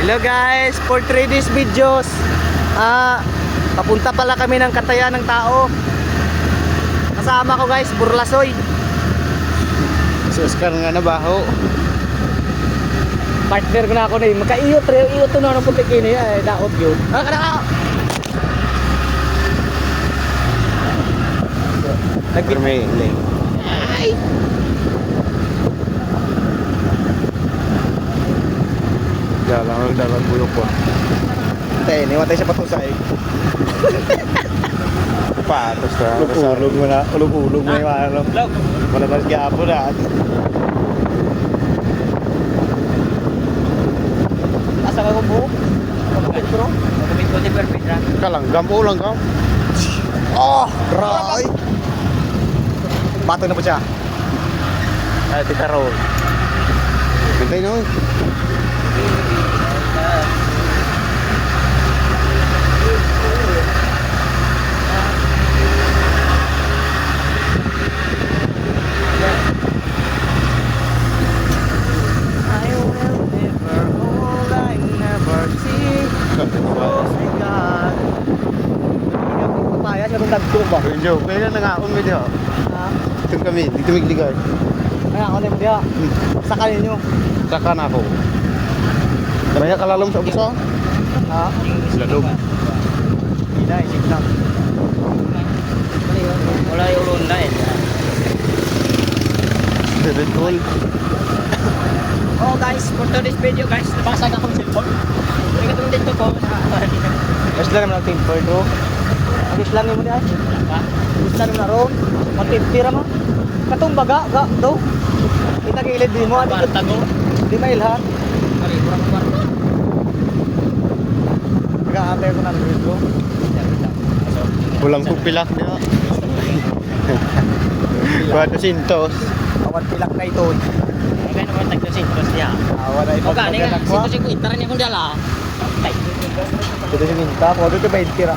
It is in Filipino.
Hello guys, for 3 days videos. Papunta pala kami ng Katayan ng Tao. Kasama ko guys, Burlasoy. Si Oscar nga nabaho. Partner ko na ako na yun. Magka-iyot, iyot to na ng putik ini. Ay, daot yun. Nagkirmay. Ay! Dalang bulok ko. Tay, niwatay siya patusay. Patos na. Ulog mo na. Ulog mo yung ano. Malabas gapo na. Asa ka ko buhok? Kapit bro? Kapit ko di perfect ra. Kalanggam po langgam. Oh! Ray! Bato na po siya. Ay, tita roll. Bintay na. I will never hold, I never see. Oh my God. Hindi ka papaya, siya itong dagtong ba? Enjo, kaya na nga on video. Ha? Tung kami, dito migligay. Kaya ako na mo diya. Saka ninyo. Saka na ako. Kaya kalalom sa ubusa. Ha? Lalom. Hindi na, isip lang. Wala yung ulo na eh. Red cool. Oh guys, for today's video guys, nabasag akong cellphone. Hindi ka tulad dito ko. Mas lang naman ang timper bro. Agis lang mo diya. Agis lang na ron. Magtimpira mo. Katong baga, ga, daw. Kita gilid di mo. Kwarta ko. Di mailhan. Kurang kwarta. Nag-aantay ko ng bro. Pulang kupilak niya. 400. Awan pilak na ito. Hindi ka naman tagdo-sintros niya. Awan na ito. O ka, hindi ka. Sintros yung kuitara niya kung dala. Ay. Ito si Minta. Pwede ito 20 ra.